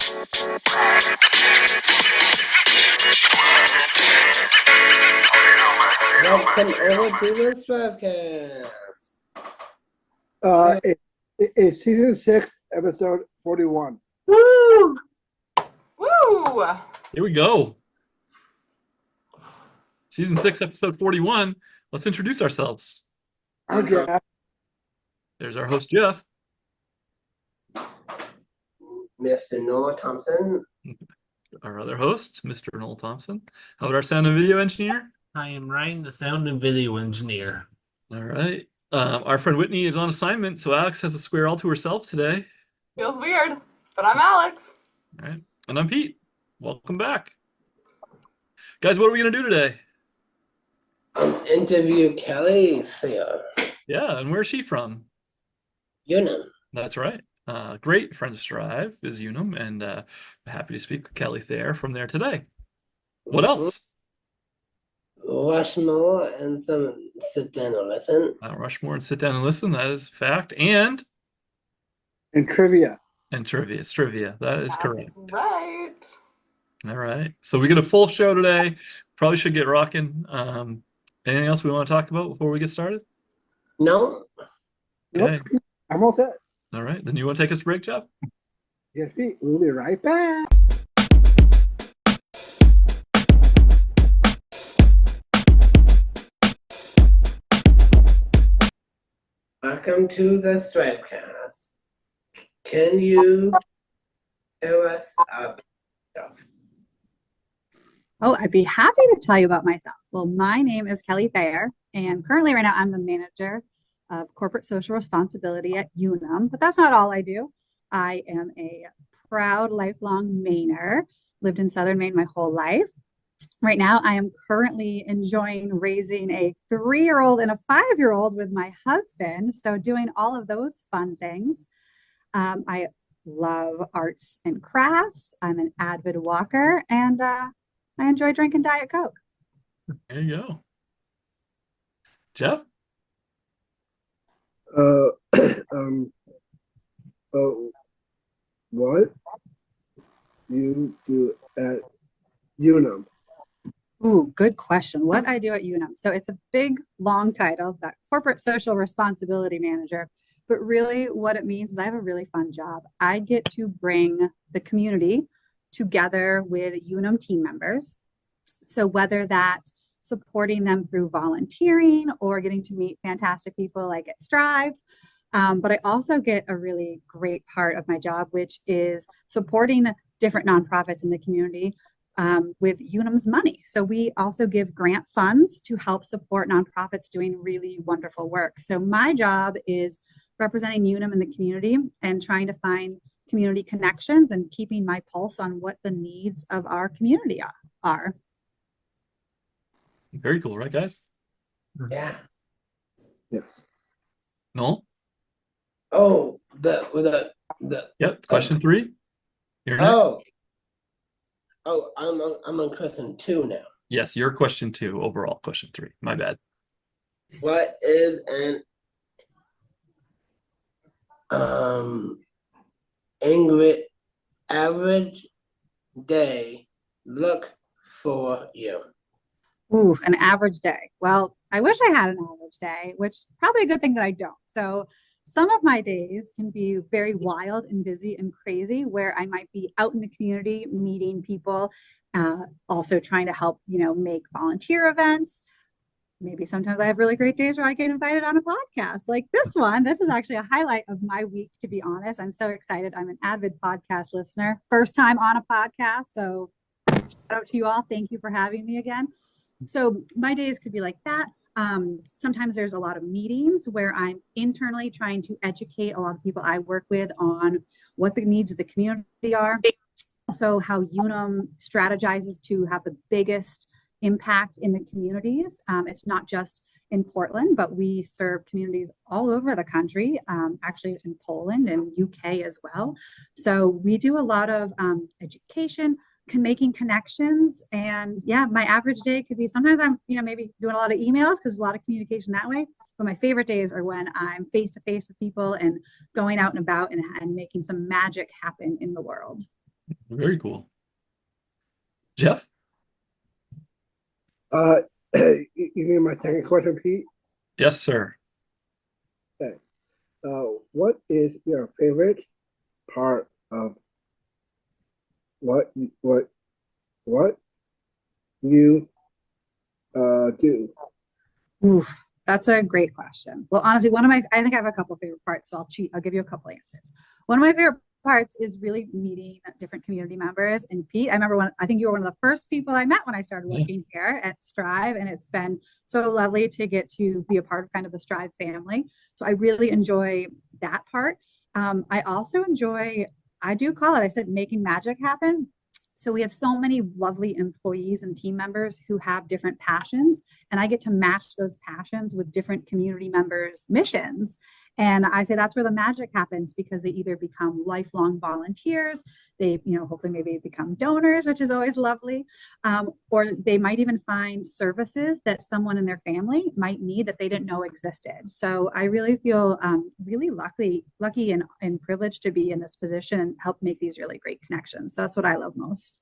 Welcome over to the STRIVECast. It's season 6, episode 41. Woo! Woo! Here we go. Season 6, episode 41. Let's introduce ourselves. I'm Jeff. There's our host, Jeff. Mr. Noel Thompson. Our other host, Mr. Noel Thompson. How about our sound and video engineer? I am Ryan, the sound and video engineer. All right. Our friend Whitney is on assignment, so Alex has a square all to herself today. Feels weird, but I'm Alex. All right. And I'm Pete. Welcome back. Guys, what are we going to do today? Interview Kelly Thayer. Yeah, and where's she from? Unum. That's right. Great friend of Strive is Unum, and happy to speak with Kelly Thayer from there today. What else? Rushmore and some sit down and listen. Mount Rushmore and sit down and listen. That is fact. And Trivia. STRIVEia. That is correct. Right. All right. So we get a full show today. Probably should get rocking. Anything else we want to talk about before we get started? No? Okay. Nope. I'm all set. All right. Then you want to take us to break, Jeff? Yes, Pete. We'll be right back. Welcome to the STRIVECast. Can you tell us about yourself? Oh, I'd be happy to tell you about myself. Well, my name is Kelly Thayer, and currently right now I'm the manager of corporate social responsibility at Unum, but that's not all I do. I am a proud lifelong Mainer, lived in Southern Maine my whole life. Right now, I am currently enjoying raising a 3-year-old and a 5-year-old with my husband, so doing all of those fun things. I love arts and crafts. I'm an avid walker, and I enjoy drinking Diet Coke. There you go. Jeff? What you do at Unum? Ooh, good question. What I do at Unum. So it's a big, long title, that corporate social responsibility manager. But really what it means is I have a really fun job. I get to bring the community together with Unum team members. So whether that's supporting them through volunteering or getting to meet fantastic people like at Strive, but I also get a really great part of my job, which is supporting different nonprofits in the community with Unum's money. So we also give grant funds to help support nonprofits doing really wonderful work. So my job is representing Unum in the community and trying to find community connections and keeping my pulse on what the needs of our community are. Very cool, right, guys? Yeah. Yes. Noel? Oh, Yep. Question 3. You're next. Oh, I'm on question 2 now. Yes, your question 2, overall question 3. My bad. What is an average day look for you? Ooh, an average day. Well, I wish I had an average day, which probably a good thing that I don't. So some of my days can be very wild and busy and crazy, where I might be out in the community meeting people, also trying to help, make volunteer events. Maybe sometimes I have really great days where I get invited on a podcast like this one. This is actually a highlight of my week, to be honest. I'm so excited. I'm an avid podcast listener. First time on a podcast. So shout out to you all. Thank you for having me again. So my days could be like that. Sometimes there's a lot of meetings where I'm internally trying to educate a lot of people I work with on what the needs of the community are. Also, how Unum strategizes to have the biggest impact in the communities. It's not just in Portland, but we serve communities all over the country, actually in Poland and UK as well. So we do a lot of education, making connections. And yeah, my average day could be, sometimes I'm, maybe doing a lot of emails because a lot of communication that way. But my favorite days are when I'm face to face with people and going out and about and making some magic happen in the world. Very cool. Jeff? You mean my second question, Pete? Yes, sir. What is your favorite part of what you do? Oof, that's a great question. Well, honestly, I think I have a couple of favorite parts, so I'll cheat. I'll give you a couple answers. One of my favorite parts is really meeting different community members. And Pete, I think you were one of the first people I met when I started Yeah. working here at Strive, and it's been so lovely to get to be a part of kind of the Strive family. So I really enjoy that part. I also enjoy, I do call it, I said, making magic happen. So we have so many lovely employees and team members who have different passions, and I get to match those passions with different community members' missions. And I say that's where the magic happens because they either become lifelong volunteers, they, hopefully maybe become donors, which is always lovely, or they might even find services that someone in their family might need that they didn't know existed. So I really feel really lucky and privileged to be in this position and help make these really great connections. So that's what I love most.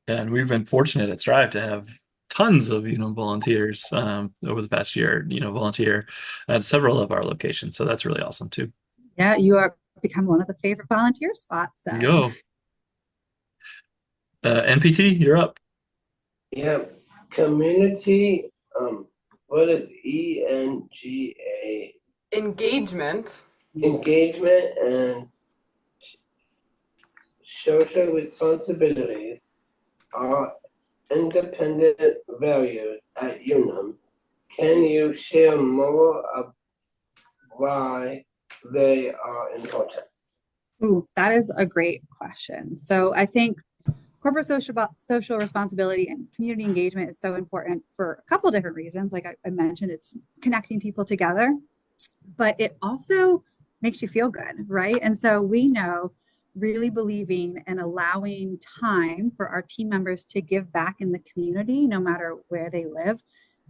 And we've been fortunate at Strive to have tons of volunteers over the past year, volunteer at several of our locations. So that's really awesome too. Yeah, you are become one of the favorite volunteer spots. So. There you go. NPT, you're up. Yeah, community. What is ENGA? Engagement. Engagement and social responsibilities are independent values at Unum. Can you share more of why they are important? Ooh, that is a great question. So I think corporate social responsibility and community engagement is so important for a couple different reasons. Like I mentioned, it's connecting people together, but it also makes you feel good, right? And so we know really believing and allowing time for our team members to give back in the community, no matter where they live,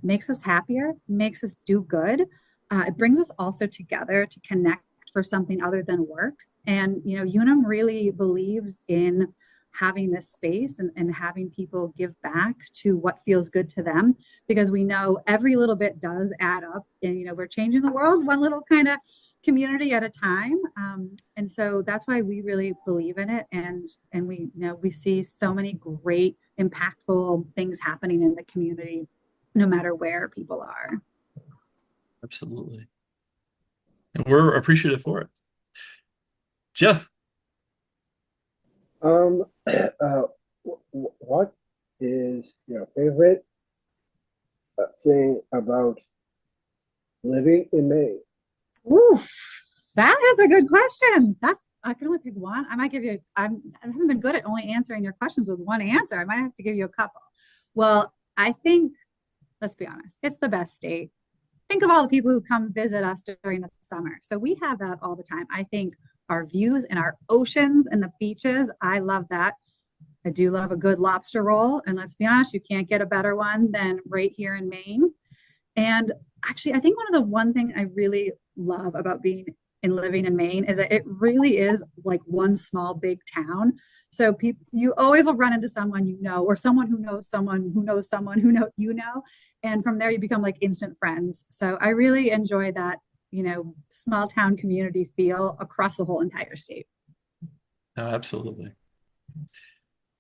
makes us happier, makes us do good. It brings us also together to connect for something other than work. And, Unum really believes in having this space and having people give back to what feels good to them, because we know every little bit does add up, and we're changing the world one little kind of community at a time, and so that's why we really believe in it, and we see so many great impactful things happening in the community no matter where people are. Absolutely. And we're appreciative for it. Jeff? What is your favorite thing about living in Maine? Oof, that is a good question. I can only pick one. I might give you. I haven't been good at only answering your questions with one answer. I might have to give you a couple. Well, I think, let's be honest, it's the best state. Think of all the people who come visit us during the summer. So we have that all the time. I think our views and our oceans and the beaches, I love that. I do love a good lobster roll. And let's be honest, you can't get a better one than right here in Maine. And actually, I think one thing I really love about being and living in Maine is that it really is like one small big town. So you always will run into someone or someone who knows someone who knows someone who and from there you become like instant friends. So I really enjoy that, small town community feel across the whole entire state. Oh, absolutely.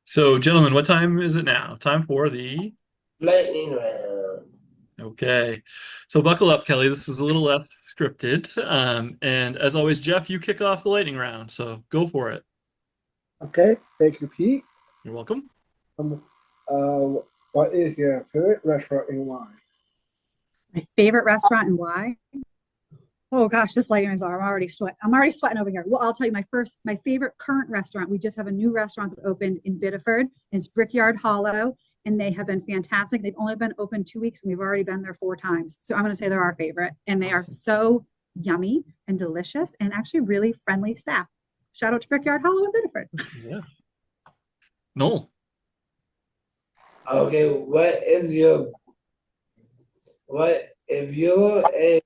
So, gentlemen, what time is it now? Time for the Lightning round. Okay. So buckle up, Kelly. This is a little less scripted. And as always, Jeff, you kick off the lightning round. So go for it. Okay, thank you, Pete. You're welcome. What is your favorite restaurant and why? My favorite restaurant and why? Oh gosh, this lightning is I'm already sweating over here. Well, I'll tell you my favorite current restaurant. We just have a new restaurant that opened in Biddeford, and it's Brickyard Hollow, and they have been fantastic. They've only been open 2 weeks, and we've already been there 4 times. So I'm going to say they're our favorite, and they are so yummy and delicious, and actually really friendly staff. Shout out to Brickyard Hollow in Biddeford. Yeah. Noel. Okay, if you're a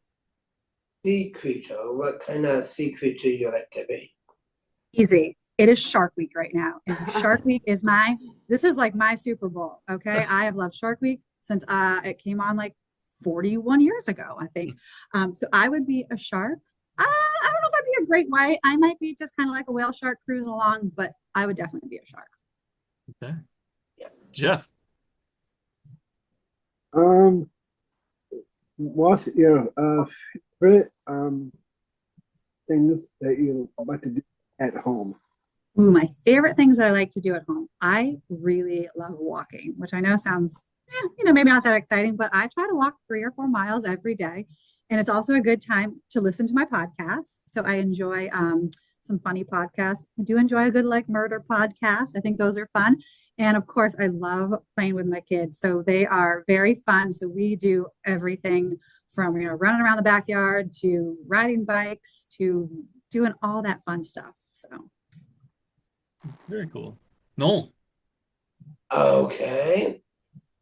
sea creature, what kind of sea creature you like to be? Easy. It is Shark Week right now. And Shark Week is this is like my Super Bowl. Okay. I have loved Shark Week since it came on like 41 years ago, I think. So I would be a shark. I don't know if I'd be a great white. I might be just kind of like a whale shark cruising along, but I would definitely be a shark. Okay. Jeff. What's your favorite things that you like to do at home? Ooh, my favorite things that I like to do at home. I really love walking, which I know sounds, maybe not that exciting, but I try to walk 3 or 4 miles every day. And it's also a good time to listen to my podcasts. So I enjoy some funny podcasts. I do enjoy a good like murder podcast. I think those are fun. And of course, I love playing with my kids. So they are very fun. So we do everything from, running around the backyard to riding bikes to doing all that fun stuff. So. Very cool. Noel. Okay.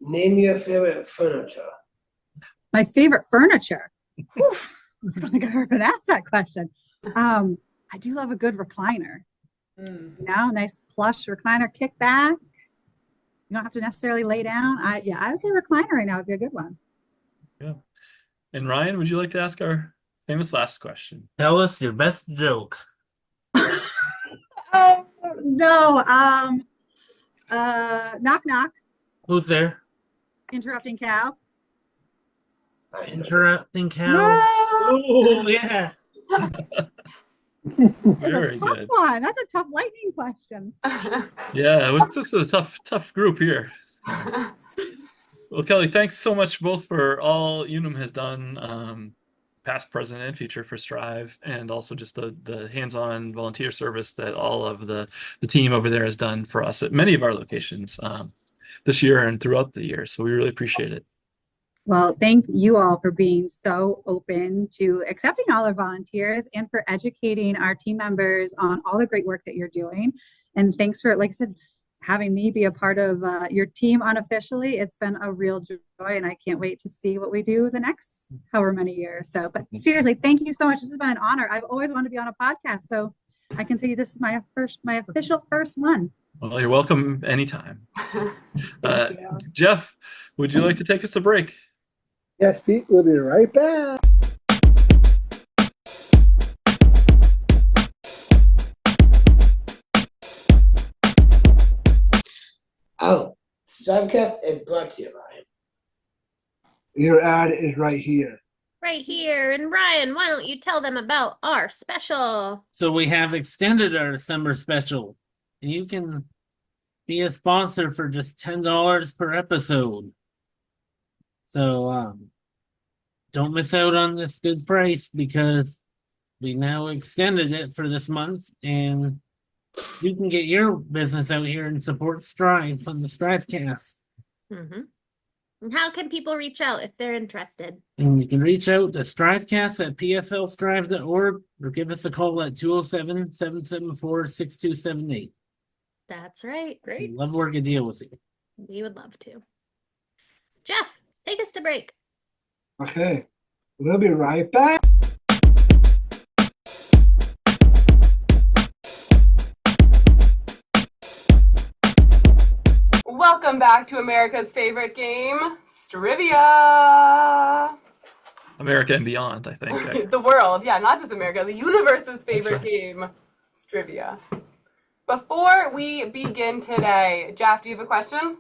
Name your favorite furniture. My favorite furniture. Whew, I don't think I've ever been asked that question. I do love a good recliner. Nice plush recliner, kick back. You don't have to necessarily lay down. I would say recliner right now would be a good one. Yeah. And Ryan, would you like to ask our famous last question? Tell us your best joke. Oh no. Knock knock. Who's there? Interrupting cow. Interrupting cow. No! Oh, yeah. Very That's a tough good. one. That's a tough lightning question. Yeah, this is a tough group here. Well, Kelly, thanks so much both for all Unum has done, past, present, and future for Strive, and also just the hands-on volunteer service that all of the team over there has done for us at many of our locations this year and throughout the year. So we really appreciate it. Well, thank you all for being so open to accepting all our volunteers and for educating our team members on all the great work that you're doing. And thanks for, like I said, having me be a part of your team unofficially. It's been a real joy, and I can't wait to see what we do the next however many years. So, but seriously, thank you so much. This has been an honor. I've always wanted to be on a podcast, so I can say this is my official first one. Well, you're welcome anytime. Jeff, would you like to take us to break? Yes, Pete, we'll be right back. Oh, STRIVECast is brought to you by. Your ad is right here. Right here. And Ryan, why don't you tell them about our special? So we have extended our December special. You can be a sponsor for just $10 per episode. So don't miss out on this good price because we now extended it for this month, and you can get your business out here and support Strive from the STRIVEcast. Mm-hmm. And how can people reach out if they're interested? And you can reach out to STRIVEcast at pslstrive.org or give us a call at 207-774-6278. That's right. Great. We'd love to work a deal with you. We would love to. Jeff, take us to break. Okay, we'll be right back. Welcome back to America's favorite game, STRIVEia. America and beyond, I think. The world, yeah, not just America, the universe's favorite right. game, STRIVEia. Before we begin today, Jeff, do you have a question?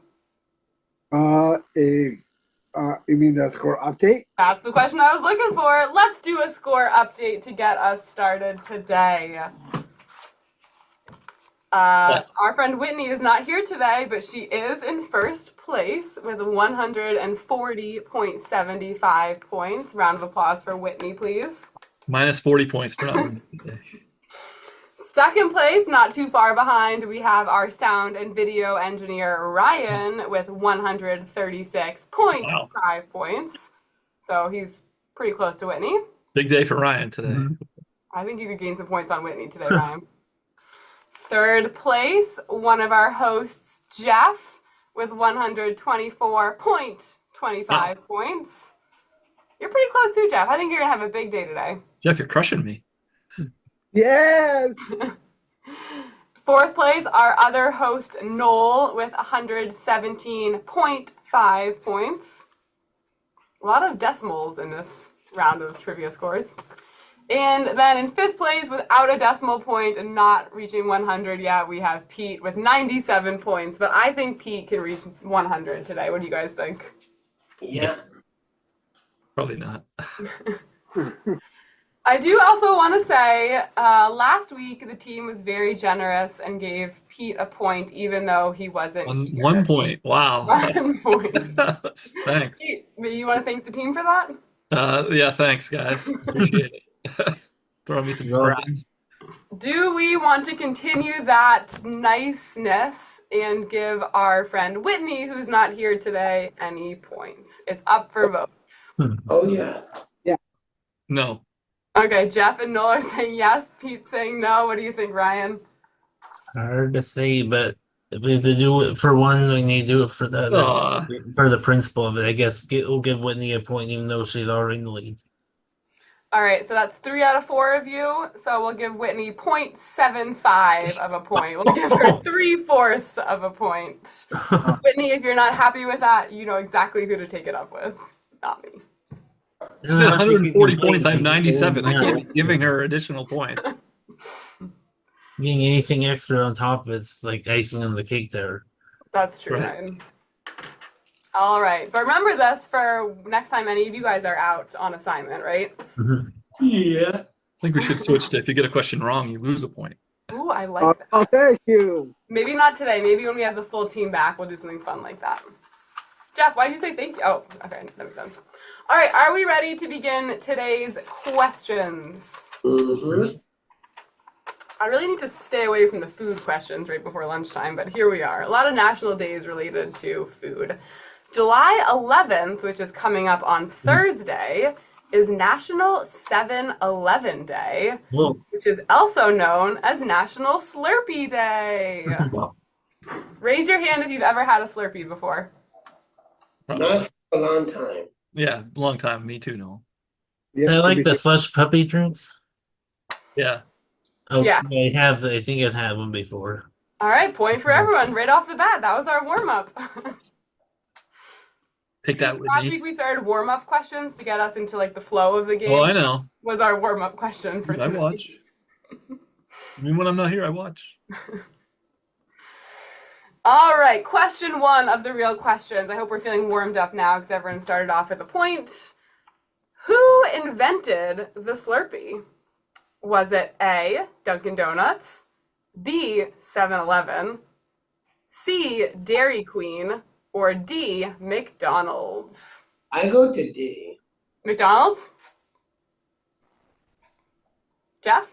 You mean the score update? That's the question I was looking for. Let's do a score update to get us started today. Our friend Whitney is not here today, but she is in first place with 140.75 points. Round of applause for Whitney, please. Minus 40 points for that. Second place, not too far behind, we have our sound and video engineer, Ryan, with 136.5 points. So he's pretty close to Whitney. Big day for Ryan today. I think you could gain some points on Whitney today, Ryan. Third place, one of our hosts, Jeff, with 124.25 points. You're pretty close too, Jeff. I think you're going to have a big day today. Jeff, you're crushing me. Yes! Fourth place, our other host, Noel, with 117.5 points. A lot of decimals in this round of trivia scores. And then in fifth place, without a decimal point and not reaching 100 yet, we have Pete with 97 points. But I think Pete can reach 100 today. What do you guys think? Yeah. Probably not. I do also want to say, last week the team was very generous and gave Pete a point, even though he wasn't here. 1 point. Wow. 1 point. Thanks. Pete, you want to thank the team for that? Yeah, thanks, guys. Appreciate it. Throw me some scraps. Do we want to continue that niceness and give our friend Whitney, who's not here today, any points? It's up for votes. Oh, yes. No. Okay, Jeff and Noel are saying yes. Pete's saying no. What do you think, Ryan? Hard to say, but if we have to do it for one, we need to do it for the other. Aw. For the principle of it, I guess we'll give Whitney a point, even though she's already in the lead. All right, so that's 3 out of 4 of you. So we'll give Whitney 0.75 of a point. We'll give her 3/4 of a point. Whitney, if you're not happy with that, you know exactly who to take it up with, not me. She's got 140 points. I have 97. I can't be giving her additional points. Getting anything extra on top of it's like icing on the cake there. That's true, Right. Ryan. All right, but remember this for next time any of you guys are out on assignment, right? Yeah. I think we should switch to if you get a question wrong, you lose a point. Ooh, I like that. Oh, thank you. Maybe not today. Maybe when we have the full team back, we'll do something fun like that. Jeff, why did you say thank you? Oh, okay, that makes sense. All right, are we ready to begin today's questions? Mm-hmm. I really need to stay away from the food questions right before lunchtime, but here we are. A lot of national days related to food. July 11th, which is coming up on Thursday, is National 7-Eleven Day, Whoa. which is also known as National Slurpee Day. Raise your hand if you've ever had a Slurpee before. Not for a long time. Yeah, long time. Me too, Noel. Is that like the slush puppy drinks? Yeah. Oh, Yeah. I think I've had one before. All right, point for everyone right off the bat. That was our warm-up. Take that with Last me. week we started warm-up questions to get us into like the flow of the game. Oh, I know. Was our warm-up question for I today. watch. Even when I'm not here, I watch. All right, question 1 of the real questions. I hope we're feeling warmed up now because everyone started off with a point. Who invented the Slurpee? Was it A, Dunkin' Donuts, B, 7-Eleven, C, Dairy Queen, or D, McDonald's? I go to D. McDonald's? Jeff?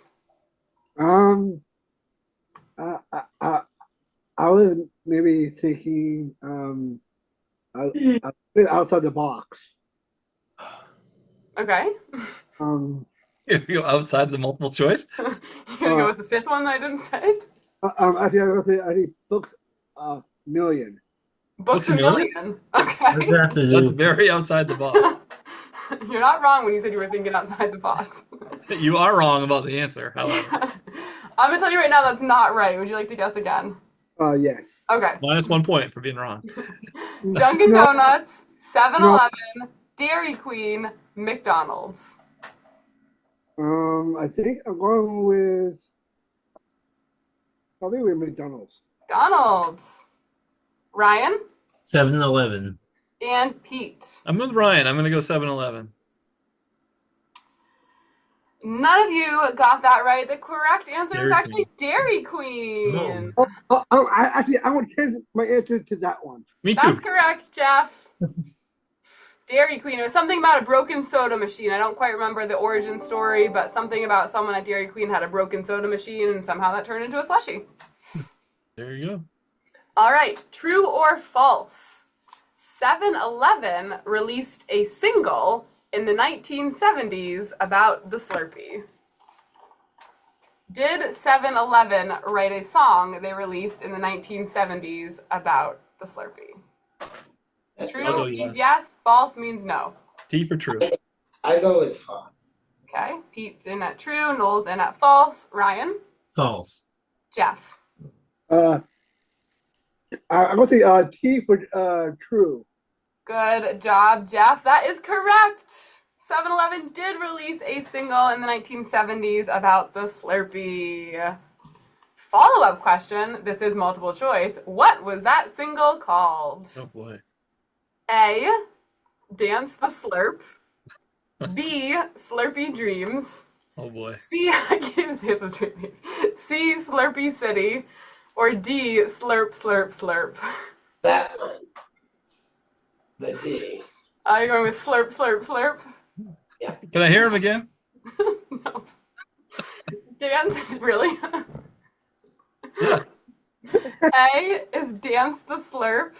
I was maybe thinking outside the box. Okay. If you go outside the multiple choice. You're gonna go with the 5th one that I didn't say? Actually, I was gonna say I think books a million. Books a Million. What Okay. does that have to That's do? very outside the box. You're not wrong when you said you were thinking outside the box. You are wrong about the answer, however. I'm gonna tell you right now that's not right. Would you like to guess again? Yes. Okay. Minus 1 point for being wrong. Dunkin' No. Donuts, 7-Eleven, Dairy Queen, McDonald's. I think I'm going with probably with McDonald's. McDonald's. Ryan 7-Eleven. and Pete. I'm with Ryan. I'm going to go 7-Eleven. None of you got that right. The correct answer is Dairy actually Dairy Queen. No. I would change my answer to that one. Me That's too. correct, Jeff. Dairy Queen. It was something about a broken soda machine. I don't quite remember the origin story, but something about someone at Dairy Queen had a broken soda machine and somehow that turned into a slushie. There you go. All right, true or false? 7-Eleven released a single in the 1970s about the Slurpee. Did 7-Eleven write a song they released in the 1970s about the Slurpee? That's True Oh, means yes. yes, false means no. T for true. I go with false. Okay, Pete's in at true, Noel's in at false. Ryan, False. Jeff. Uh, I'm gonna say T for true. Good job, Jeff. That is correct. 7-Eleven did release a single in the 1970s about the Slurpee. Follow-up question. This is multiple choice. What was that single called? Oh boy. A. Dance the Slurp. B. Slurpee Dreams. Oh boy. C. I can't even say this straight names. C. Slurpee City. Or D. Slurp, Slurp, Slurp. That one. The D. Are you going with Slurp, Slurp, Slurp? Can I hear him again? No. Dance, really? Yeah. A is Dance the Slurp.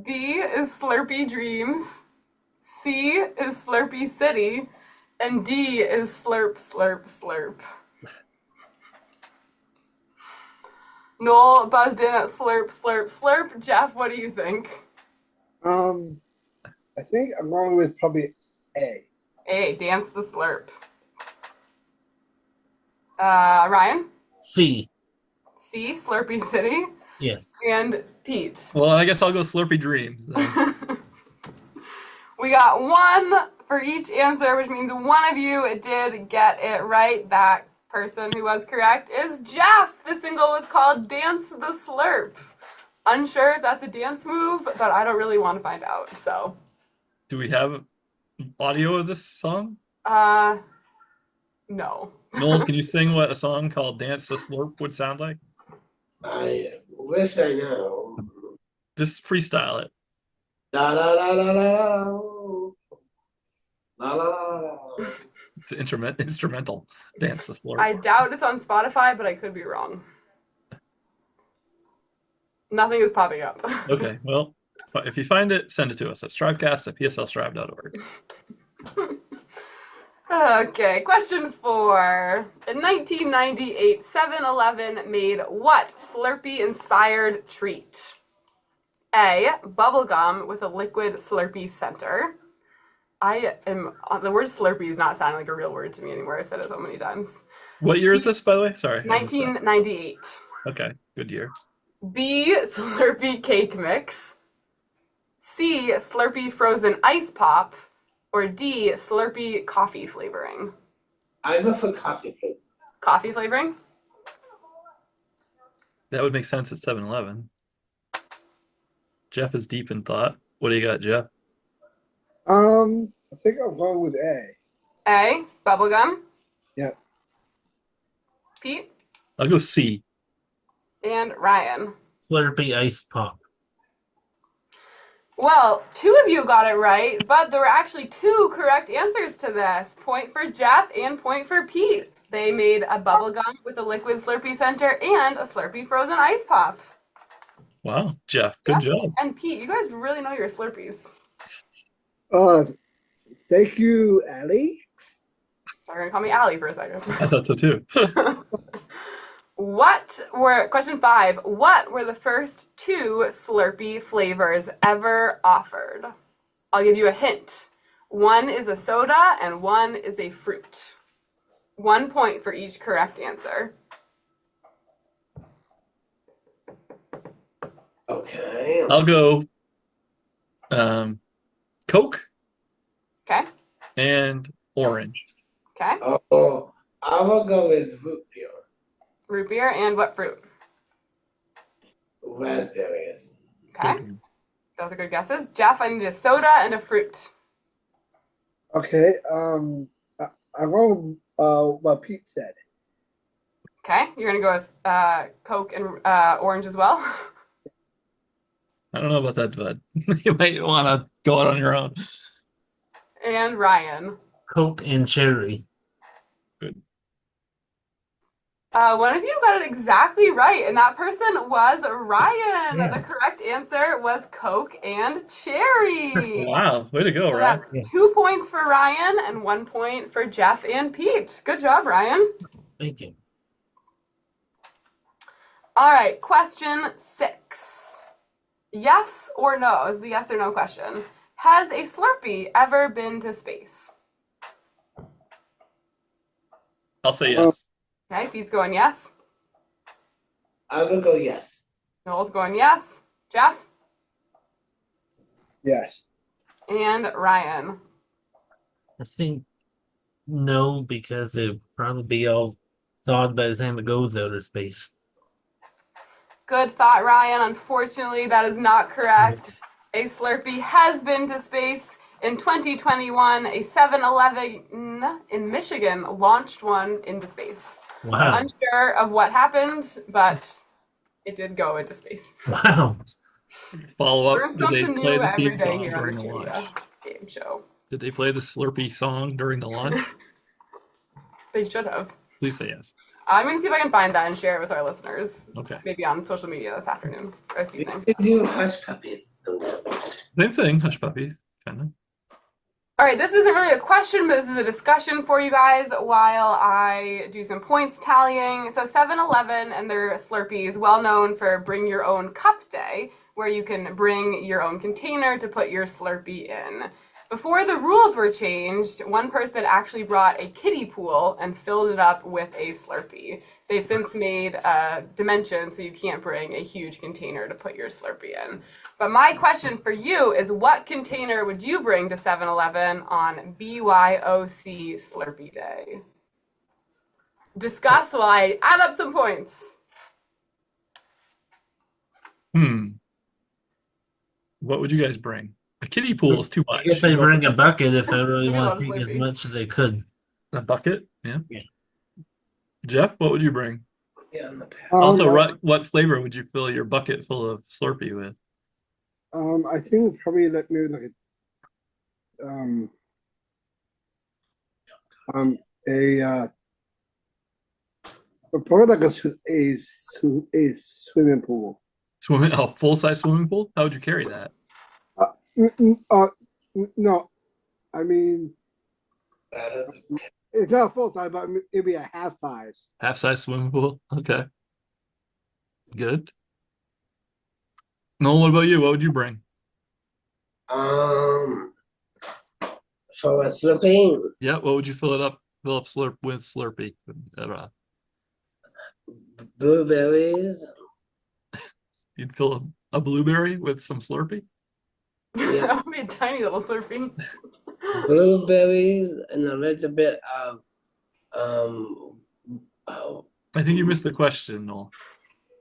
B is Slurpee Dreams. C is Slurpee City. And D is Slurp, Slurp, Slurp. Noel buzzed in at Slurp, Slurp, Slurp. Jeff, what do you think? I think I'm going with probably A. A, Dance the Slurp. Ryan? C. C, Slurpee City. Yes. And Pete. Well, I guess I'll go Slurpee Dreams then. We got one for each answer, which means one of you did get it right. That person who was correct is Jeff. The single was called Dance the Slurp. Unsure if that's a dance move, but I don't really want to find out, so. Do we have audio of this song? No. Noel, can you sing what a song called Dance the Slurp would sound like? I wish I know. Just freestyle it. La la la la la la la la la. It's instrumental. Dance the Slurp. I doubt it's on Spotify, but I could be wrong. Nothing is popping up. Okay, well, if you find it, send it to us at strivecast@pslstrive.org. Okay, question 4. In 1998, 7-Eleven made what Slurpee-inspired treat? A. Bubblegum with a liquid Slurpee center. The word Slurpee is not sounding like a real word to me anymore. I've said it so many times. What year is this, by the way? Sorry. 1998. Okay, good year. B. Slurpee cake mix. C. Slurpee frozen ice pop. Or D. Slurpee coffee flavoring. I go for coffee flavor. Coffee flavoring? That would make sense at 7-Eleven. Jeff is deep in thought. What do you got, Jeff? I think I'm going with A. A. Bubblegum. Yeah. Pete. I'll go C. And Ryan. Slurpee ice pop. Well, 2 of you got it right, but there were actually 2 correct answers to this. Point for Jeff and point for Pete. They made a bubblegum with a liquid Slurpee center and a Slurpee frozen ice pop. Wow, Jeff, good job. And Pete, you guys really know your Slurpees. Thank you, Alex. They're gonna call me Allie for a second. I thought so too. Question 5, what were the first 2 Slurpee flavors ever offered? I'll give you a hint. One is a soda and one is a fruit. 1 point for each correct answer. Okay. I'll go Coke Okay, and orange. okay. Oh, I will go with root beer. Root beer and what fruit? Raspberries. Okay, those are good guesses. Jeff, I need a soda and a fruit. Okay. I'm going what Pete said. Okay, you're gonna go with Coke and orange as well? I don't know about that, bud. You might want to go out on your own. And Ryan. Coke and cherry. Good. One of you got it exactly right, and that person was Ryan. Yeah. The correct answer was Coke and cherry. Wow, way to go, So Ryan. that's 2 points for Ryan and 1 point for Jeff and Pete. Good job, Ryan. Thank you. All right, question 6. Yes or no is the yes or no question. Has a Slurpee ever been to space? I'll say yes. Okay, Pete's going yes. I will go yes. Noel's going yes. Jeff Yes. and Ryan. I think no, because it'd probably be all thawed by the time it goes outer space. Good thought, Ryan. Unfortunately, that is not correct. A Slurpee has been to space. In 2021, a 7-Eleven in Michigan launched one into space. Wow. Unsure of what happened, but it did go into space. Wow. Follow up. Learn Did they something play new the every theme day song here on the during the launch? STRIVEia game show. Did they play the Slurpee song during the launch? They should have. Please say yes. I'm going to see if I can find that and share it with our listeners. Okay. Maybe on social media this afternoon or this We evening. could do Hush Puppies sometime. Same thing. Hush puppies. Kind of. All right, this isn't really a question, but this is a discussion for you guys while I do some points tallying. So 7-Eleven and their Slurpees, well known for Bring Your Own Cup Day, where you can bring your own container to put your Slurpee in. Before the rules were changed, one person actually brought a kiddie pool and filled it up with a Slurpee. They've since made dimensions so you can't bring a huge container to put your Slurpee in. But my question for you is, what container would you bring to 7-Eleven on BYOC Slurpee Day? Discuss while I add up some points. What would you guys bring? A kiddie pool is too much. If they bring a bucket, if they really Maybe want to I'll take as Slurpee. much as they could. A bucket? Yeah. Yeah. Jeff, what would you bring? Yeah, on the path. Also, I, what flavor would you fill your bucket full of Slurpee with? I think probably maybe like probably like a swimming pool. A full-size swimming pool? How would you carry that? No, I mean That is it's not a full size, but maybe a half size. Half-size swimming pool? Okay. Good. Noel, what about you? What would you bring? for a Slurpee, Yeah, what would you fill up Slurp with Slurpee? blueberries. You'd fill a blueberry with some Slurpee? Yeah. That would be a tiny little Slurpee. Blueberries and a little bit of I think you missed the question, Noel.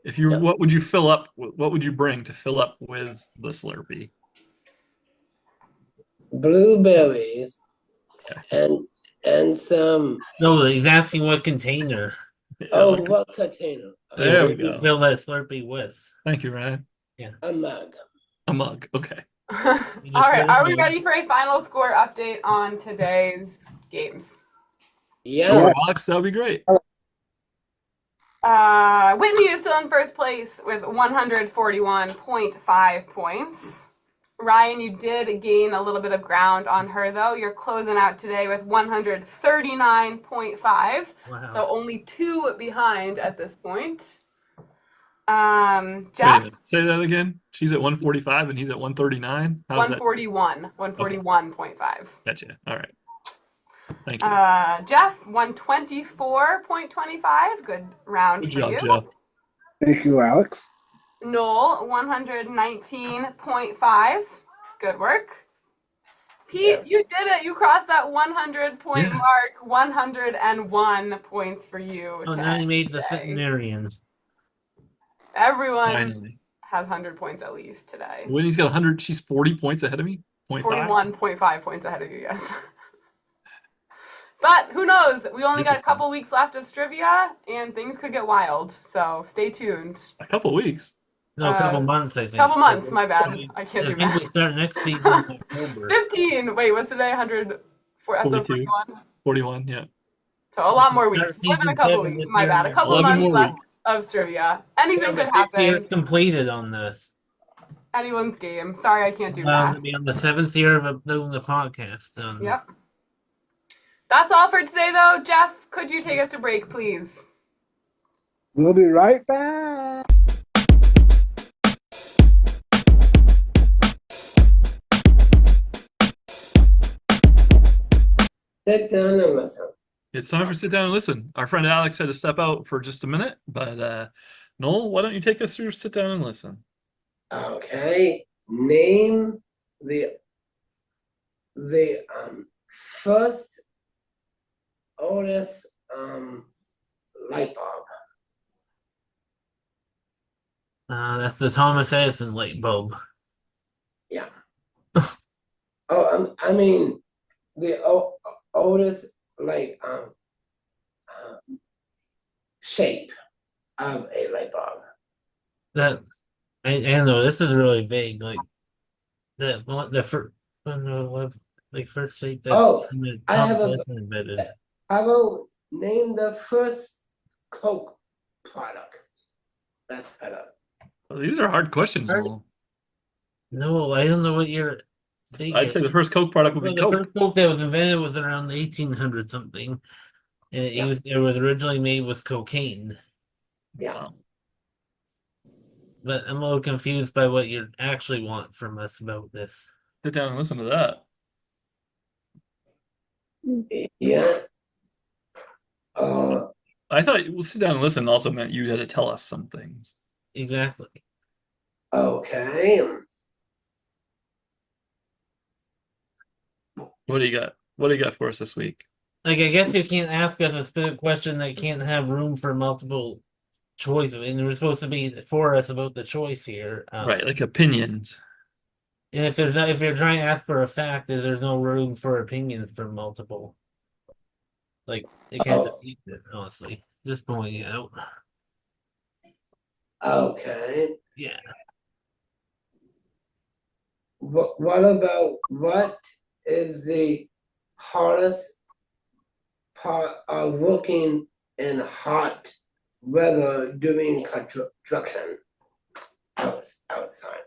If you, Yeah. what would you fill up? What would you bring to fill up with the Slurpee? blueberries and some No, he's asking what container. oh, what container? There we What do you go. fill that Slurpee with? Thank you, Ryan. A mug. A mug. Okay. All right, are we ready for a final score update on today's games? Yeah. Sure, Alex, that would be great. Whitney is still in first place with 141.5 points. Ryan, you did gain a little bit of ground on her, though. You're closing out today with 139.5, Wow. so only 2 behind at this point. Wait a Jeff, minute. Say that again. She's at 145 and he's at 139. How's that? 141.5. Gotcha. All right. Thank you. Jeff, 124.25. Good round Good for job, you. Jeff. Thank you, Alex. Noel, 119.5. Good work. Pete, you did it. You crossed that 100-point Yes. mark. 101 points for you. Oh, to now he end made the today. centenarians. Everyone Finally. has 100 points at least today. Whitney's got 100. She's 40 points ahead of me. 0.5. 41.5 points ahead of you, yes. But who knows? We only got a couple weeks left of STRIVEia, and things could get wild. So stay tuned. A couple weeks. No, a couple months, I think. Couple months, my bad. I can't do I think we math. start next season in October. 15. Wait, what's today? 100 for episode 42. 41. 41, yeah. So a lot more Start weeks. More than a season couple 7 weeks. this My year. bad. A couple 11 months more left weeks. of STRIVEia. Anything could 6 happen. years completed on this. Anyone's game. Sorry, I can't do Well, math. it'll be on the 7th year of doing the podcast. Yep. That's all for today, though. Jeff, could you take us to break, please? We'll be right back. Sit down and listen. It's time for sit down and listen. Our friend Alex had to step out for just a minute, but Noel, why don't you take us through sit down and listen? Okay. Name the first oldest light bulb. That's the Thomas Edison light bulb. Yeah. I mean the oldest shape of a light bulb. That I know this is really vague. Like the one, the first one, like first shape that Oh, the I have Thomas a. Edison invented. I will name the first Coke product. That's better. Well, these are hard questions, Hard. Noel. No, I don't know what you're thinking. I'd say the first Coke product would Well, be the Coke. first Coke that was invented was around 1800 something, and it was originally made with cocaine. Yeah. Wow. But I'm a little confused by what you actually want from us about this. Sit down and listen to that. Yeah. I thought sit down and listen also meant you had to tell us some things. Exactly. Okay. What do you got? What do you got for us this week? Like, I guess you can't ask us a specific question that can't have room for multiple choice. And we're supposed to be for us about the choice here. Right, like opinions. And if if you're trying to ask for a fact, there's no room for opinions for multiple. Like, it can't defeat it, honestly. Just pointing it out. Okay. Yeah. What about what is the hardest part of working in hot weather during construction outside?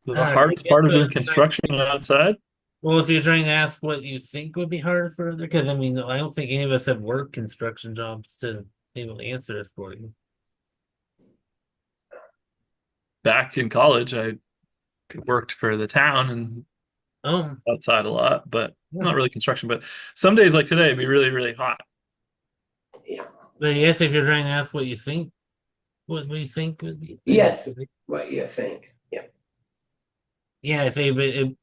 The hardest part of doing construction outside? Well, if you're trying to ask what you think would be hard for other, because I mean, I don't think any of us have worked construction jobs to be able to answer this for you. Back in college, I worked for the town and outside a lot, but not really construction. But some days like today, it'd be really, really hot. Yeah. But yes, if you're trying to ask what you think, what we think would be. Yes, what you think. Yeah. Yeah, if the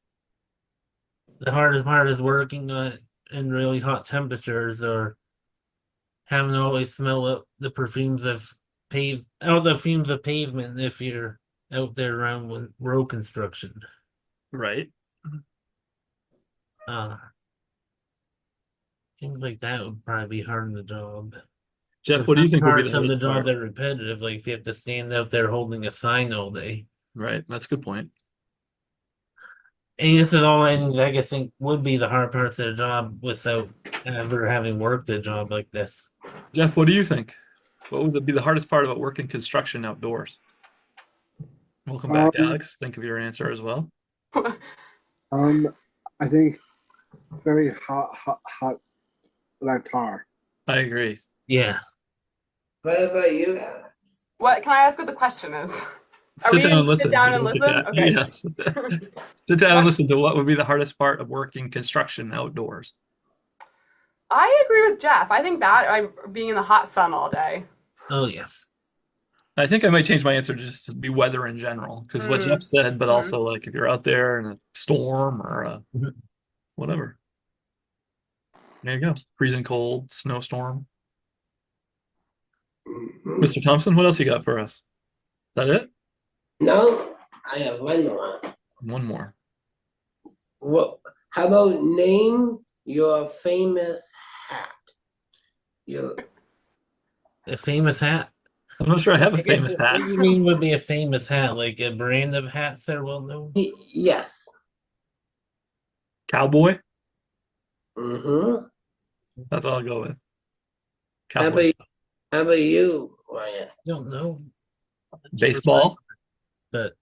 hardest part is working in really hot temperatures or having to always smell up the fumes of pavement if you're out there around with road construction. Right. Things like that would probably be hard in the job. Jeff, what do you think would be parts the of the hardest job part? that are repetitive? Like if you have to stand out there holding a sign all day. Right, that's a good point. And this is all I think would be the hard parts of the job without ever having worked a job like this. Jeff, what do you think? What would be the hardest part about working construction outdoors? Welcome back, Alex. Think of your answer as well. I think very hot like tar. I agree. Yeah. What about you guys? What can I ask what the question is? Sit down and listen. Sit down and listen? Okay. Yeah. Sit down and listen to what would be the hardest part of working construction outdoors. I agree with Jeff. I think that being in the hot sun all day. Oh yes. I think I might change my answer just to be weather in general, because what Jeff said, but also like if you're out there in a storm or a whatever. There you go. Freezing cold, snowstorm. Mr. Thompson, what else you got for us? Is that it? No, I have one more. One more. What? How about name your famous hat? A famous hat? I'm not sure I have a famous hat. What do you mean would be a famous hat? Like a brand of hats that are well known? Yes. Cowboy? Mm-hmm. That's all I'll go with. How Cowboy. about you, Ryan? Don't know. Baseball? But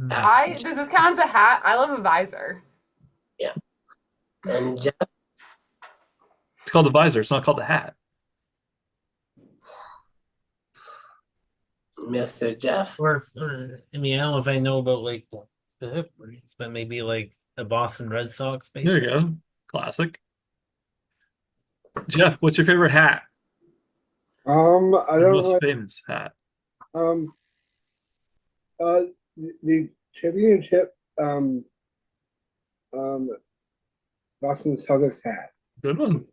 Does this count as a hat? I love a visor. Yeah. And Jeff? It's called the visor. It's not called the hat. Mr. Jeff? or I mean, I don't know if I know about like the brands, but maybe like the Boston Red Sox. There you go. Classic. Jeff, what's your favorite hat? I The don't most know. famous hat. Um, the championship. Um, Boston Celtics hat. Good one.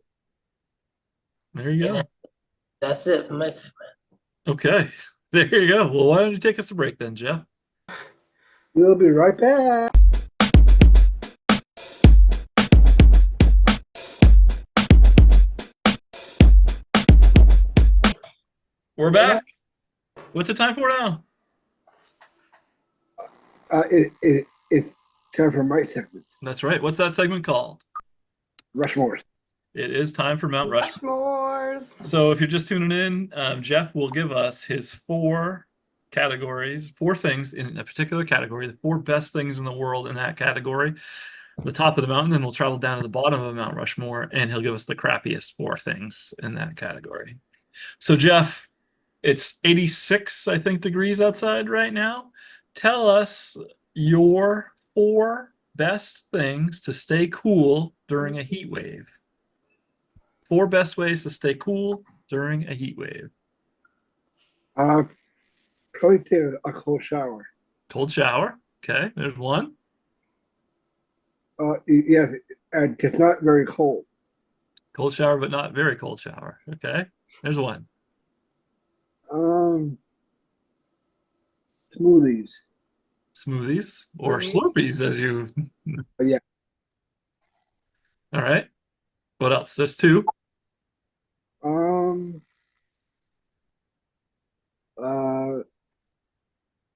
There you go. That's it for my segment. Okay. There you go. Well, why don't you take us to break then, Jeff? We'll be right back. We're back. What's it time for now? It's time for my segment. That's right. What's that segment called? Rushmore. It is time for Mount Rushmore. Rushmores. So if you're just tuning in, Jeff will give us his 4 categories, 4 things in a particular category, the 4 best things in the world in that category. The top of the mountain, and we'll travel down to the bottom of Mount Rushmore, and he'll give us the crappiest 4 things in that category. So Jeff, it's 86, I think, degrees outside right now. Tell us your 4 best things to stay cool during a heat wave. 4 best ways to stay cool during a heat wave. Probably take a cold shower. Cold shower. Okay, there's one. Yes, and it's not very cold. Cold shower, but not very cold shower. Okay, there's one. Smoothies. Smoothies or Slurpees, as you. Yeah. All right. What else? There's 2.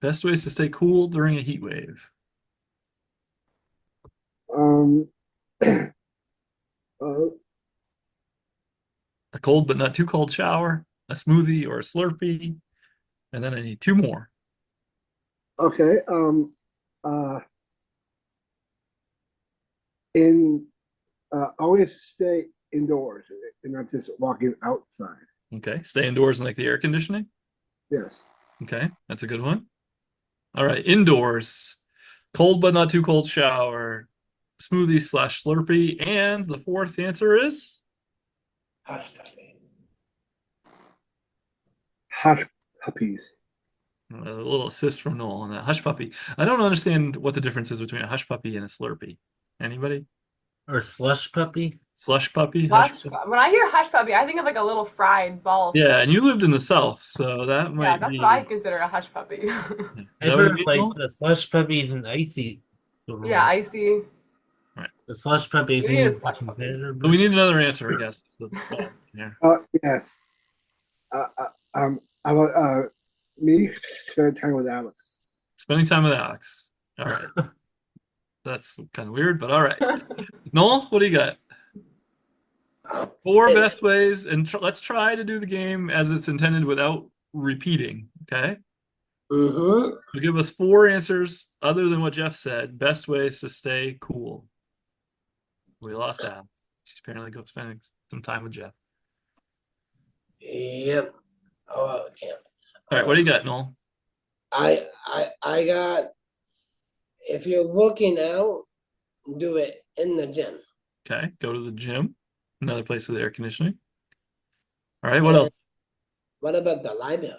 Best ways to stay cool during a heat wave. A cold but not too cold shower, a smoothie or a Slurpee, and then I need 2 more. Okay. Always stay indoors and not just walking outside. Okay, stay indoors and like the air conditioning. Yes. Okay, that's a good one. All right, indoors, cold but not too cold shower, smoothie / Slurpee, and the 4th answer is Hush puppy. Hot puppies. a little assist from Noel on that. Hush puppy. I don't understand what the difference is between a hush puppy and a Slurpee. Anybody? Or slush puppy. Slush puppy? Hush puppy? When I hear hush puppy, I think of like a little fried ball. Yeah, and you lived in the South, so that Yeah, might that's be. what I consider a hush puppy. Is I've that what you heard mean, like Noel? the slush puppies and icy. Yeah, icy. The slush puppy is We need a even slush puppy. better. But we need another answer, I guess. Yeah. Yes. Me spend time with Alex. Spending time with Alex. All right. That's kind of weird, but all right. Noel, what do you got? 4 best ways, and let's try to do the game as it's intended without repeating, okay? Mm-hmm. So give us 4 answers other than what Jeff said. Best ways to stay cool. We lost Alex. She's apparently spending some time with Jeff. Yep. Oh, I can't. All right, what do you got, Noel? I got. If you're working out, do it in the gym. Okay, go to the gym. Another place with air conditioning. All right, what And else? What about the library?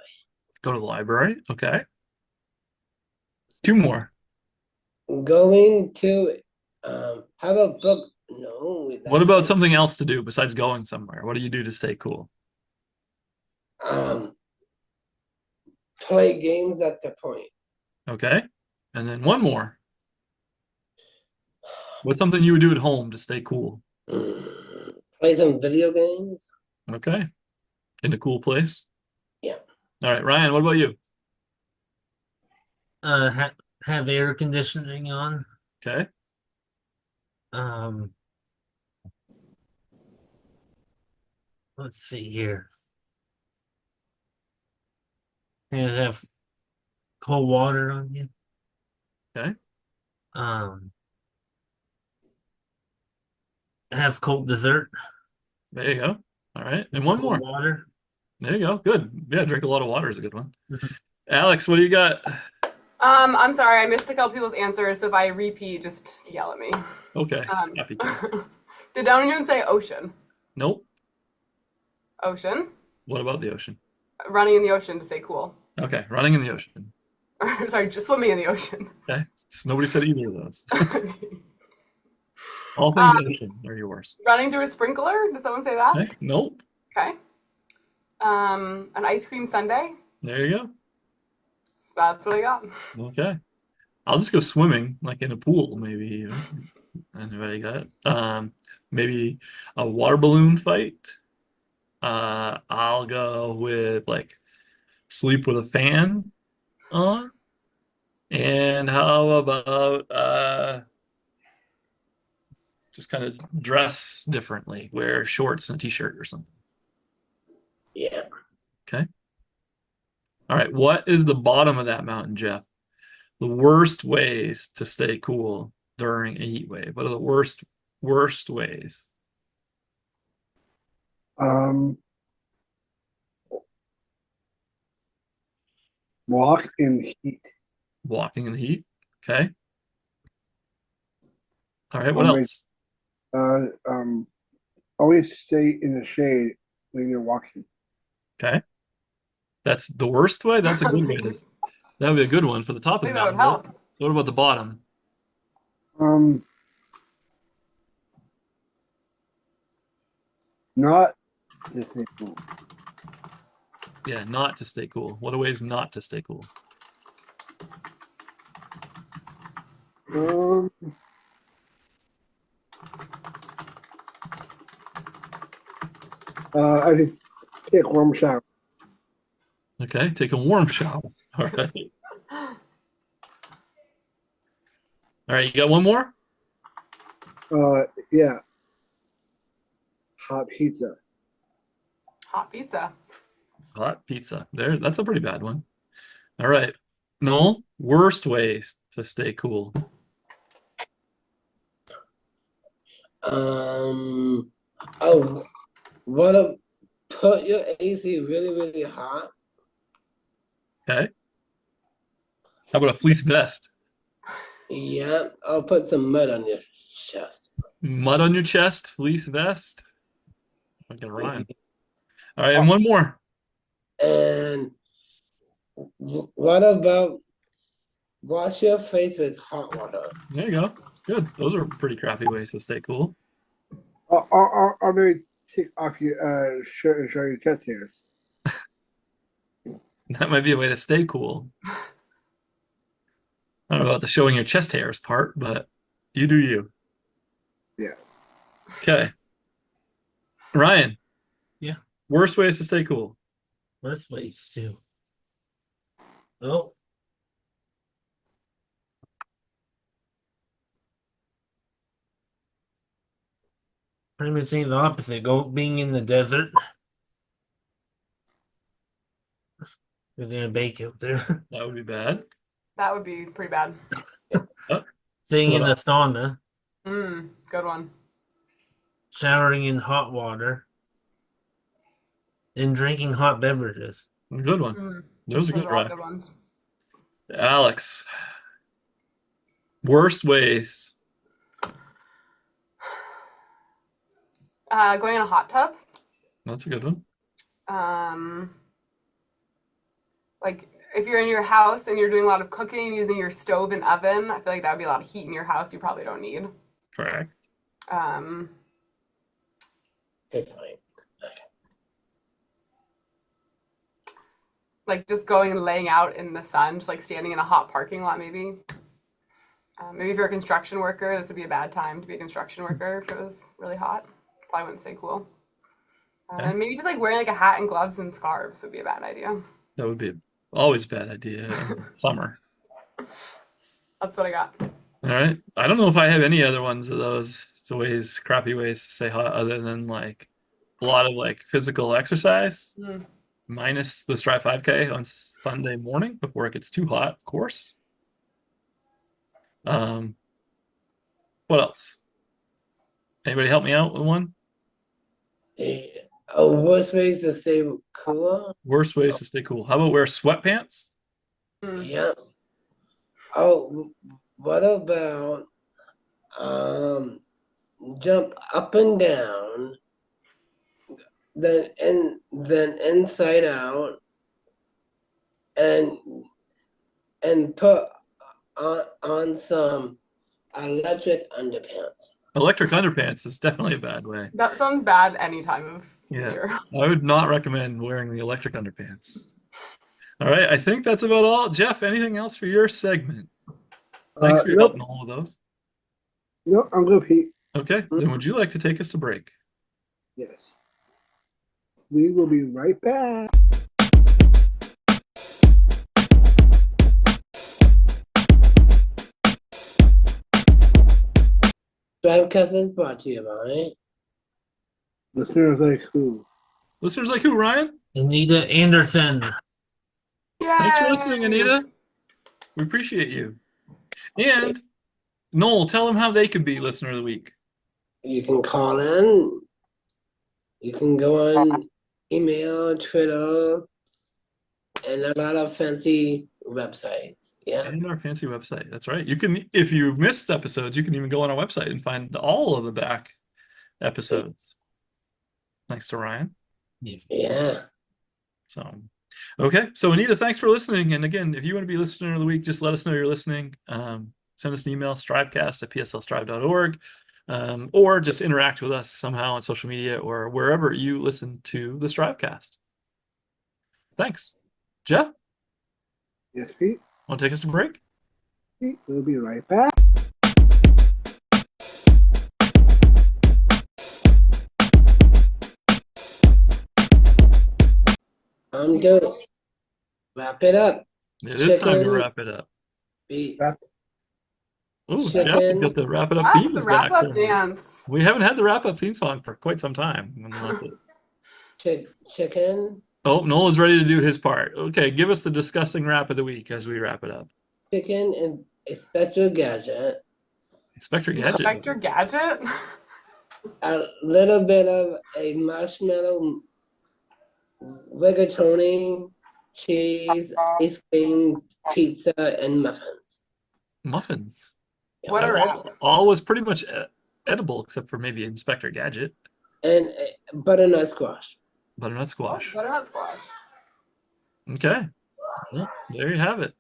Go to the library. Okay. 2 more. Going to have a book. No. What about something else to do besides going somewhere? What do you do to stay cool? Play games at the point. Okay. And then 1 more. What's something you would do at home to stay cool? Play some video games. Okay. In a cool place? Yeah. All right, Ryan, what about you? Have air conditioning on. Okay. Let's see here. And have cold water on you. Okay. Have cold dessert. There you go. All right. And 1 more. Cold water. There you go. Good. Yeah, drink a lot of water is a good one. Alex, what do you got? I'm sorry, I missed a couple people's answers, so if I repeat, just yell at me. Okay. Happy to. Did anyone say ocean? Nope. Ocean? What about the ocean? Running in the ocean to stay cool. Okay, running in the ocean. Sorry, just swimming in the ocean. Okay, so nobody said either of those. All things ocean are yours. Running through a sprinkler? Did someone say that? Okay, nope. Okay. An ice cream sundae? There you go. That's what I got. Okay. I'll just go swimming, like in a pool, maybe. Anybody got it? Maybe a water balloon fight. I'll go with like sleep with a fan on. And how about just kind of dress differently, wear shorts and a t-shirt or something. Yeah. Okay. All right. What is the bottom of that mountain, Jeff? The worst ways to stay cool during a heat wave. What are the worst ways? Walk in heat. Walking in the heat. Okay. All right. What Always- else? Always stay in the shade when you're walking. Okay. That's the worst way. That's a good way. That would be a good one for the top I of think the that would mountain. help. What about the bottom? Not the same. Yeah, not to stay cool. What are ways not to stay cool? I just take a warm shower. Okay, take a warm shower. All right. All right, you got one more? Yeah. Hot pizza. Hot pizza. Hot pizza. There, that's a pretty bad one. All right. Noel, worst ways to stay cool. Oh, wanna put your AC really, really hot? Okay. How about a fleece vest? Yeah, I'll put some mud on your chest. Mud on your chest, fleece vest. I can rhyme. All right, and one more. And what about wash your face with hot water? There you go. Good. Those are pretty crappy ways to stay cool. Or maybe take off your shirt and show your chest hairs. That might be a way to stay cool. I don't know about the showing your chest hairs part, but you do you. Yeah. Okay. Ryan. Yeah. Worst ways to stay cool. Worst ways to. Oh. Pretty much saying the opposite. Being in the desert. They're gonna bake out there. That would be bad. That would be pretty bad. Staying in What the sauna. Good one. Showering in hot water. And drinking hot beverages. Good one. Those are Those good, are all Ryan. good ones. Alex. Worst ways. Going in a hot tub. That's a good one. Like if you're in your house and you're doing a lot of cooking using your stove and oven, I feel like that would be a lot of heat in your house you probably don't need. Correct. Good point. Like just going and laying out in the sun, just like standing in a hot parking lot maybe. Maybe if you're a construction worker, this would be a bad time to be a construction worker if it was really hot. Probably wouldn't stay cool. And maybe just like wearing like a hat and gloves and scarves would be a bad idea. That would be always a bad idea in summer. That's what I got. All right. I don't know if I have any other ones of those ways, crappy ways to stay hot, other than like a lot of like physical exercise, minus the Strive 5K on Sunday morning before it gets too hot, of course. What else? Anybody help me out with one? Worst ways to stay cool? Worst ways to stay cool. How about wear sweatpants? Yeah. Oh, what about jump up and down then inside out, and put on some electric underpants. Electric underpants is definitely a bad way. That sounds bad any time of Yeah. year. I would not recommend wearing the electric underpants. All right, I think that's about all. Jeff, anything else for your segment? Thanks for your help Nope. in all of those. No, I'm good, Pete. Okay, then would you like to take us to break? Yes. We will be right back. STRIVEcast is brought to you by Listeners like who? Listeners like who, Ryan? Anita Anderson. Thanks for Yay! listening, Anita. We appreciate you. And Noel, tell them how they could be Listener of the Week. You can call in. You can go on email, Twitter, and a lot of fancy websites. Yeah. And our fancy website. That's right. You can, if you missed episodes, you can even go on our website and find all of the back episodes. Thanks to Ryan. Yeah. So, okay. So, Anita, thanks for listening. And again, if you want to be Listener of the Week, just let us know you're listening. Send us an email, strivecast@pslstrive.org, or just interact with us somehow on social media or wherever you listen to the Strivecast. Thanks. Jeff, Yes, Pete. want to take us a break? Pete, we'll be right back. I'm done. Wrap it up. It is time to Chicken. wrap it up. Be Oh, Chicken. Jeff has got the wrap it up That's theme the is back. wrap-up dance. We haven't had the wrap up theme song for quite some time. chicken. Oh, Noel is ready to do his part. Okay, give us the disgusting wrap of the week as we wrap it up. Chicken and Inspector Gadget. Inspector Gadget. Inspector Gadget? A little bit of a marshmallow, rigatoni, cheese, ice cream, pizza, and muffins. Muffins. What a wrap. All was pretty much edible except for maybe Inspector Gadget. And butternut squash. Butternut squash. Butternut squash. Okay. Well, there you have it.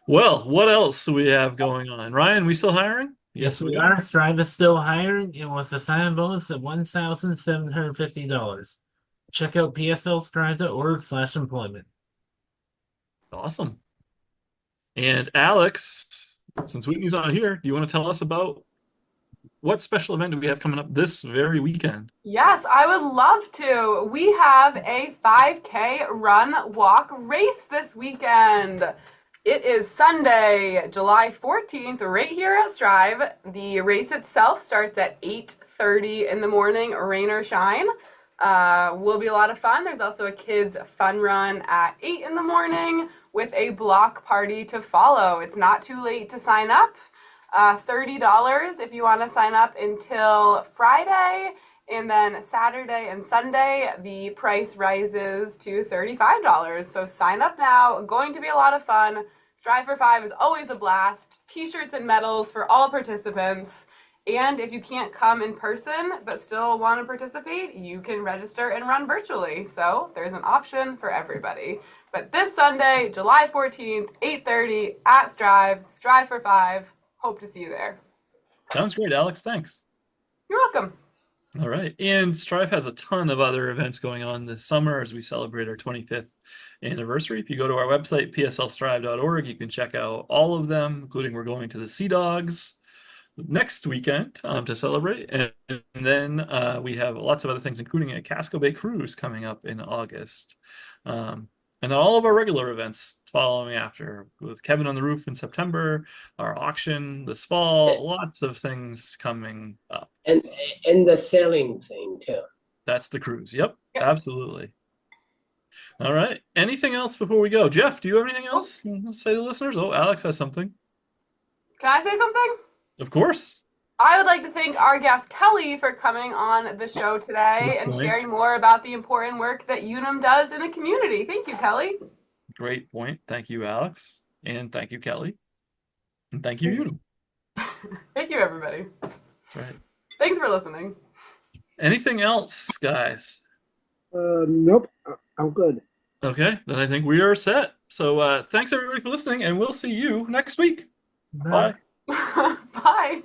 Well, what else do we have going on? Ryan, we still hiring? Yes, we are. Strive is still hiring. It was a sign-on bonus of $1,750. Check out pslstrive.org/employment. Awesome. And Alex, since Whitney's not here, do you want to tell us about what special event do we have coming up this very weekend? Yes, I would love to. We have a 5K run, walk, race this weekend. It is Sunday, July 14th, right here at Strive. The race itself starts at 8:30 in the morning, rain or shine. Will be a lot of fun. There's also a kids fun run at 8 in the morning with a block party to follow. It's not too late to sign up. $30 if you want to sign up until Friday, and then Saturday and Sunday the price rises to $35. So sign up now. Going to be a lot of fun. Strive for 5 is always a blast. T-shirts and medals for all participants. And if you can't come in person but still want to participate, you can register and run virtually. So there's an option for everybody. But this Sunday, July 14th, 8:30 at Strive, Strive for 5. Hope to see you there. Sounds great, Alex. Thanks. You're welcome. All right. And Strive has a ton of other events going on this summer as we celebrate our 25th anniversary. If you go to our website, pslstrive.org, you can check out all of them, including we're going to the Sea Dogs next weekend to celebrate. And then we have lots of other things, including a Casco Bay cruise coming up in August. And then all of our regular events following after, with Kevin on the Roof in September, our auction this fall, lots of things coming up. And the sailing thing too. That's the cruise. Yep, absolutely. All right. Anything else before we go? Jeff, do you have anything else to say to the listeners? Oh, Alex has something. Can I say something? Of course. I would like to thank our guest Kelly for coming on the show today and sharing more about the important work that Unum does in the community. Thank you, Kelly. Great point. Thank you, Alex. And thank you, Kelly. And thank you, Unum. Thank you, everybody. Right. Thanks for listening. Anything else, guys? Nope. I'm good. Okay, then I think we are set. So thanks everybody for listening, and we'll see you next week. Bye. Bye.